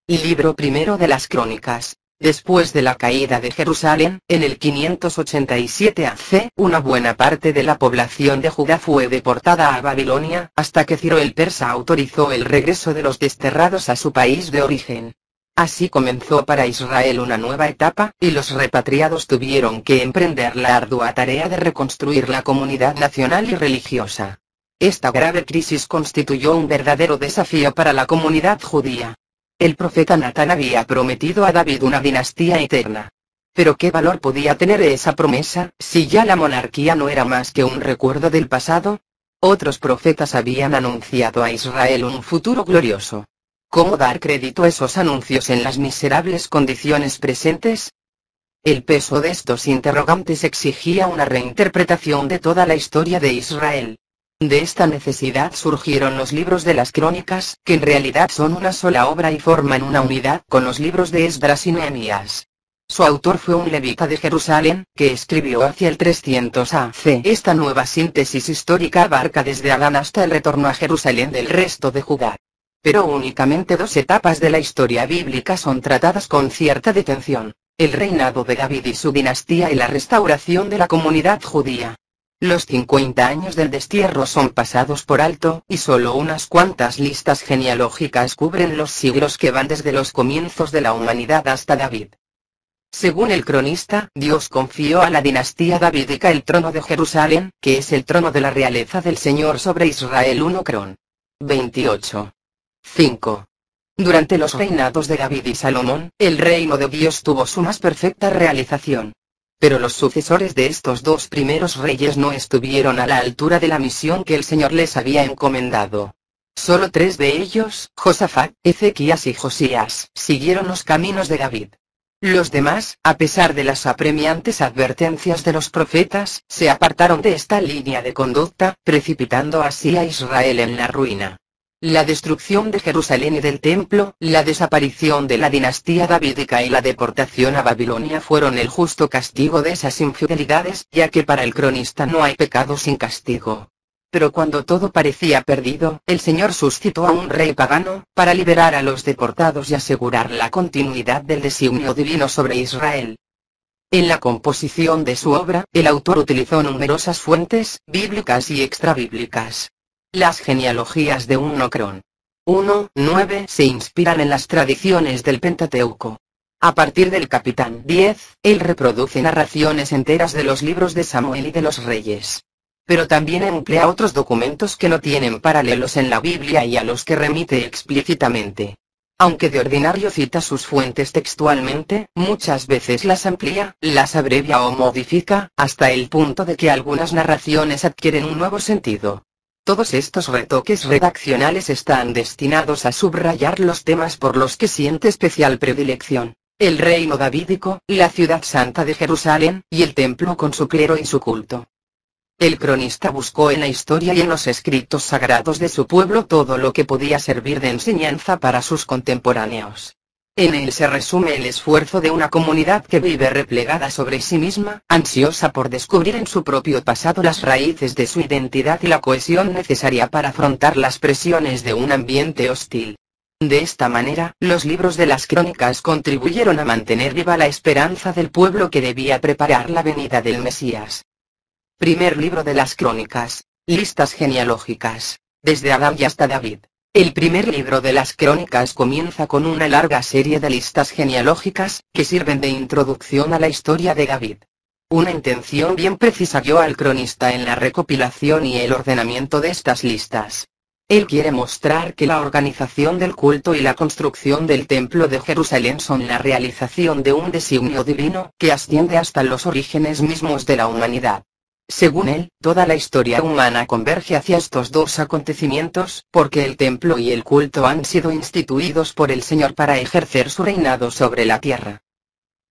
Libro primero de las Crónicas. Después de la caída de Jerusalén, en el 587 AC, una buena parte de la población de Judá fue deportada a Babilonia, hasta que Ciro el persa autorizó el regreso de los desterrados a su país de origen. Así comenzó para Israel una nueva etapa, y los repatriados tuvieron que emprender la ardua tarea de reconstruir la comunidad nacional y religiosa. Esta grave crisis constituyó un verdadero desafío para la comunidad judía. El profeta Natán había prometido a David una dinastía eterna. Pero ¿qué valor podía tener esa promesa, si ya la monarquía no era más que un recuerdo del pasado? Otros profetas habían anunciado a Israel un futuro glorioso. ¿Cómo dar crédito a esos anuncios en las miserables condiciones presentes? El peso de estos interrogantes exigía una reinterpretación de toda la historia de Israel. De esta necesidad surgieron los libros de las Crónicas, que en realidad son una sola obra y forman una unidad con los libros de Esdras y Nehemías. Su autor fue un levita de Jerusalén, que escribió hacia el 300 AC. Esta nueva síntesis histórica abarca desde Adán hasta el retorno a Jerusalén del resto de Judá. Pero únicamente dos etapas de la historia bíblica son tratadas con cierta detención: el reinado de David y su dinastía y la restauración de la comunidad judía. Los 50 años del destierro son pasados por alto, y solo unas cuantas listas genealógicas cubren los siglos que van desde los comienzos de la humanidad hasta David. Según el cronista, Dios confió a la dinastía davídica el trono de Jerusalén, que es el trono de la realeza del Señor sobre Israel. 1 Cron. 28. 5. Durante los reinados de David y Salomón, el reino de Dios tuvo su más perfecta realización. Pero los sucesores de estos dos primeros reyes no estuvieron a la altura de la misión que el Señor les había encomendado. Solo 3 de ellos, Josafat, Ezequías y Josías, siguieron los caminos de David. Los demás, a pesar de las apremiantes advertencias de los profetas, se apartaron de esta línea de conducta, precipitando así a Israel en la ruina. La destrucción de Jerusalén y del templo, la desaparición de la dinastía davídica y la deportación a Babilonia fueron el justo castigo de esas infidelidades, ya que para el cronista no hay pecado sin castigo. Pero cuando todo parecía perdido, el Señor suscitó a un rey pagano, para liberar a los deportados y asegurar la continuidad del designio divino sobre Israel. En la composición de su obra, el autor utilizó numerosas fuentes, bíblicas y extrabíblicas. Las genealogías de 1 Cron. 1:9 se inspiran en las tradiciones del Pentateuco. A partir del capitán 10, él reproduce narraciones enteras de los libros de Samuel y de los Reyes. Pero también emplea otros documentos que no tienen paralelos en la Biblia y a los que remite explícitamente. Aunque de ordinario cita sus fuentes textualmente, muchas veces las amplía, las abrevia o modifica, hasta el punto de que algunas narraciones adquieren un nuevo sentido. Todos estos retoques redaccionales están destinados a subrayar los temas por los que siente especial predilección: el reino davídico, la ciudad santa de Jerusalén, y el templo con su clero y su culto. El cronista buscó en la historia y en los escritos sagrados de su pueblo todo lo que podía servir de enseñanza para sus contemporáneos. En él se resume el esfuerzo de una comunidad que vive replegada sobre sí misma, ansiosa por descubrir en su propio pasado las raíces de su identidad y la cohesión necesaria para afrontar las presiones de un ambiente hostil. De esta manera, los libros de las Crónicas contribuyeron a mantener viva la esperanza del pueblo que debía preparar la venida del Mesías. Primer libro de las Crónicas. Listas genealógicas. Desde Adán y hasta David. El primer libro de las Crónicas comienza con una larga serie de listas genealógicas, que sirven de introducción a la historia de David. Una intención bien precisa guió al cronista en la recopilación y el ordenamiento de estas listas. Él quiere mostrar que la organización del culto y la construcción del templo de Jerusalén son la realización de un designio divino, que asciende hasta los orígenes mismos de la humanidad. Según él, toda la historia humana converge hacia estos dos acontecimientos, porque el templo y el culto han sido instituidos por el Señor para ejercer su reinado sobre la tierra.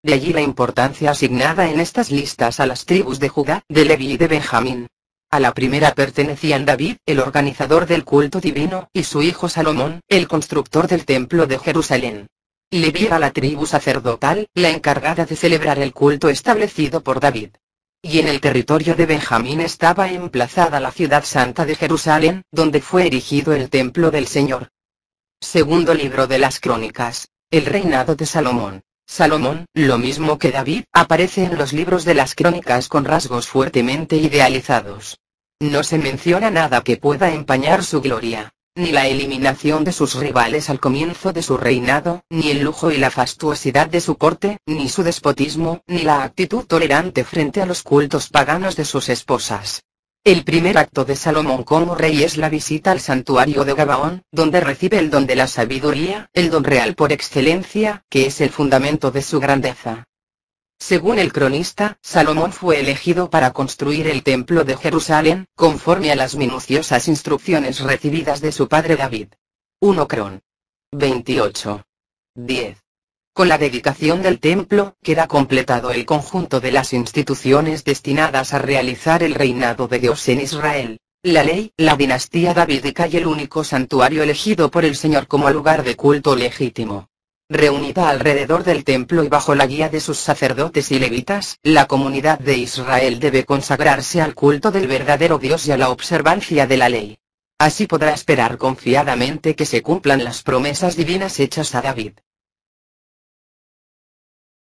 De allí la importancia asignada en estas listas a las tribus de Judá, de Leví y de Benjamín. A la primera pertenecían David, el organizador del culto divino, y su hijo Salomón, el constructor del templo de Jerusalén. Leví era la tribu sacerdotal, la encargada de celebrar el culto establecido por David. Y en el territorio de Benjamín estaba emplazada la ciudad santa de Jerusalén, donde fue erigido el templo del Señor. Segundo libro de las Crónicas. El reinado de Salomón. Salomón, lo mismo que David, aparece en los libros de las crónicas con rasgos fuertemente idealizados. No se menciona nada que pueda empañar su gloria, ni la eliminación de sus rivales al comienzo de su reinado, ni el lujo y la fastuosidad de su corte, ni su despotismo, ni la actitud tolerante frente a los cultos paganos de sus esposas. El primer acto de Salomón como rey es la visita al santuario de Gabaón, donde recibe el don de la sabiduría, el don real por excelencia, que es el fundamento de su grandeza. Según el cronista, Salomón fue elegido para construir el templo de Jerusalén, conforme a las minuciosas instrucciones recibidas de su padre David. 1 Cron. 28. 10. Con la dedicación del templo, queda completado el conjunto de las instituciones destinadas a realizar el reinado de Dios en Israel, la ley, la dinastía davídica y el único santuario elegido por el Señor como lugar de culto legítimo. Reunida alrededor del templo y bajo la guía de sus sacerdotes y levitas, la comunidad de Israel debe consagrarse al culto del verdadero Dios y a la observancia de la ley. Así podrá esperar confiadamente que se cumplan las promesas divinas hechas a David.